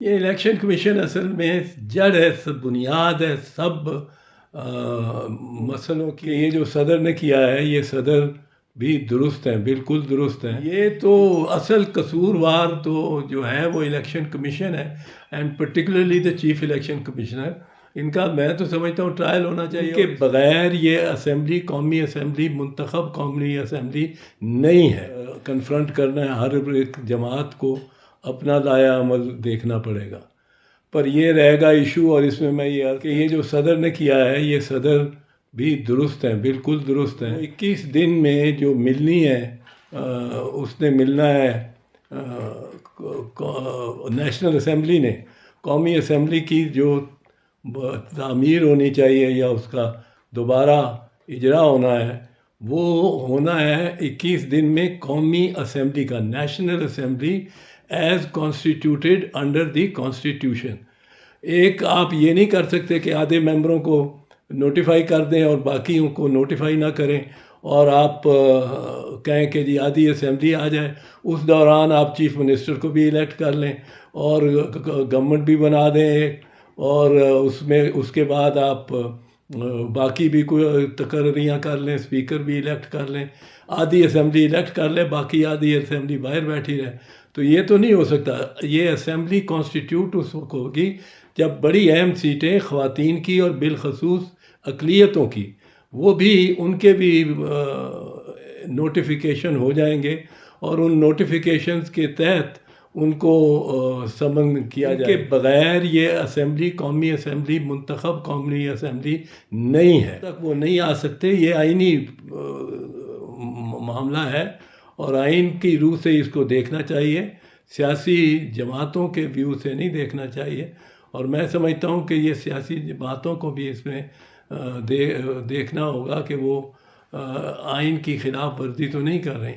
ये election commission असल में जड़ है, सब बुनियाद है, सब मसलों की। ये जो सदर ने किया है, ये सदर भी दुरुस्त है, बिल्कुल दुरुस्त है। ये तो असल कसूरवार तो जो है वो इलेक्शन कमीशन है, and particularly the chief election commissioner. इनका मैं तो समझता हूँ ट्रायल होना चाहिए। के बगैर ये असेंबली, कौमी असेंबली, मुंतखब कौमी असेंबली नहीं है। कन्फ्रंट करना है हर एक जमात को, अपना दाया अमल देखना पड़ेगा। पर ये रहेगा इशू। और इसमें मैं ये जो सदर ने किया है, ये सदर भी दुरुस्त है, बिल्कुल दुरुस्त है। 21 दिन में जो मिलनी है उसने मिलना है। नेशनल असेंबली ने, कौमी असेंबली की जो तामीर होनी चाहिए या उसका दोबारा इजरा होना है, वो होना है 21 दिन में कौमी असेंबली का, national assembly as constituted under the constitution. एक आप ये नहीं कर सकते कि आधे मेंबरों को नोटिफाई कर दें और बाकियों को नोटिफाई ना करें, और आप कहें कि जी आधी असेंबली आ जाए। उस दौरान आप चीफ मिनिस्टर को भी इलेक्ट कर लें और गवर्नमेंट भी बना दें, और उसमें उसके बाद आप बाकी भी कोई तकर्रियाँ कर लें, स्पीकर भी इलेक्ट कर लें, आधी असेंबली इलेक्ट कर लें, बाकी आधी असेंबली बाहर बैठी रहे। तो ये तो नहीं हो सकता। ये असेंबली कॉन्स्टिट्यूट उस वक्त होगी जब बड़ी अहम सीटें ख़वातीन की और बिलखसूस अक़लियतों की, वो भी, उनके भी नोटिफिकेशन हो जाएंगे, और उन नोटिफिकेशंस के तहत उनको समन किया जाए। के बगैर ये असेंबली, कौमी असेंबली, मुंतखब कौमी असेंबली नहीं है, तक वो नहीं आ सकते। ये आइनी मामला है और आइन की रूह से इसको देखना चाहिए, सियासी जमातों के व्यू से नहीं देखना चाहिए। और मैं समझता हूँ कि ये सियासी जमातों को भी इसमें देखना होगा कि वो आइन की खिलाफ वर्जी तो नहीं कर रही,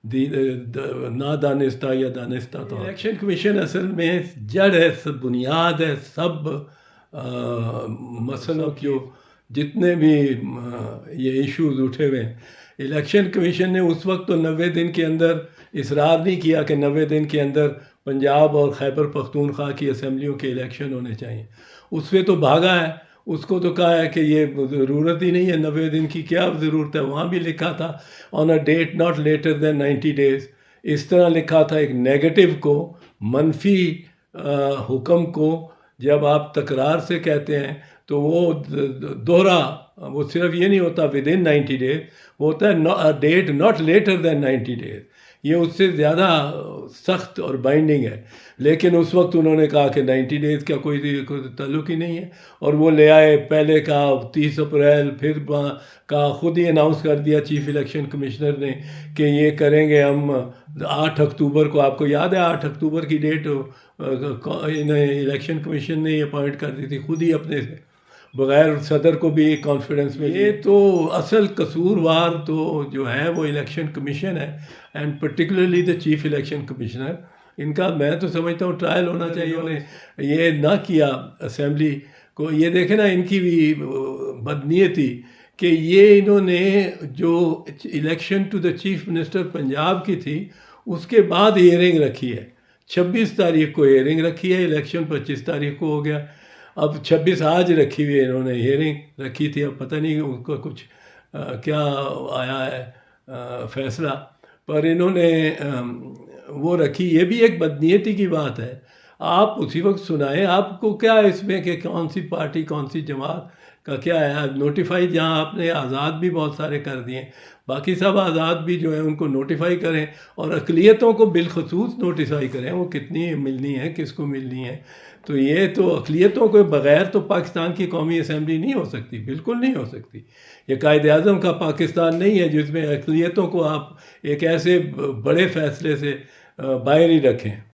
ना दानिस्ता या दानिस्ता। तो इलेक्शन कमीशन असल में जड़ है, सब बुनियाद है, सब मसलों की। जितने भी ये इश्यूज उठे हुए हैं, इलेक्शन कमीशन ने उस वक्त तो 90 दिन के अंदर इसरार नहीं किया कि 90 दिन के अंदर पंजाब और खैबर पख्तूनख्वा की असेंबलियों के इलेक्शन होने चाहिए। उस पर तो भागा है, उसको तो कहा है कि ये ज़रूरत ही नहीं है, 90 दिन की क्या ज़रूरत है। वहाँ भी लिखा था on a date not later than 90 days, इस तरह लिखा था। एक नेगेटिव को, मनफी हुक्म को जब आप तकरार से कहते हैं तो वो दोहरा, वो सिर्फ ये नहीं होता विद इन 90 डेज, वो होता है date not later than 90 days. ये उससे ज़्यादा सख्त और बाइंडिंग है। लेकिन उस वक्त उन्होंने कहा कि 90 डेज़ का कोई ताल्लुक ही नहीं है, और वो ले आए। पहले कहा 30 अप्रैल, फिर कहा, खुद ही अनाउंस कर दिया चीफ इलेक्शन कमिश्नर ने कि ये करेंगे हम 8 अक्टूबर को। आपको याद है 8 अक्टूबर की डेट इलेक्शन कमीशन ने अपॉइंट कर दी थी खुद ही अपने से, बगैर सदर को भी कॉन्फिडेंस में। ये तो असल कसूरवार तो जो है वो इलेक्शन कमीशन है, and particularly the chief election commissioner. इनका मैं तो समझता हूँ ट्रायल होना चाहिए। उन्होंने ये ना किया असेंबली को। ये देखे ना इनकी भी बदनीयती कि ये इन्होंने जो election to the chief minister Punjab की थी, उसके बाद हियरिंग रखी है। 26 तारीख को हियरिंग रखी है, इलेक्शन 25 तारीख को हो गया। अब 26 आज रखी हुई है, इन्होंने हियरिंग रखी थी। अब पता नहीं उनको कुछ क्या आया है फैसला, पर इन्होंने वो रखी। ये भी एक बदनीयती की बात है। आप उसी वक्त सुनाएं, आपको क्या इसमें कि कौन सी पार्टी, कौन सी जमात का क्या है। नोटिफाई जहां आपने आज़ाद भी बहुत सारे कर दिए, बाकी सब आज़ाद भी जो है उनको नोटिफाई करें, और अक़लियतों को बिलखसूस नोटिफाई करें। वो कितनी मिलनी है, किसको मिलनी है। तो ये तो अक़लियतों के बग़ैर तो पाकिस्तान की कौमी असेंबली नहीं हो सकती, बिल्कुल नहीं हो सकती। ये कायदे आज़म का पाकिस्तान नहीं है जिसमें अक़लियतों को आप एक ऐसे बड़े फ़ैसले से बाहर ही रखें।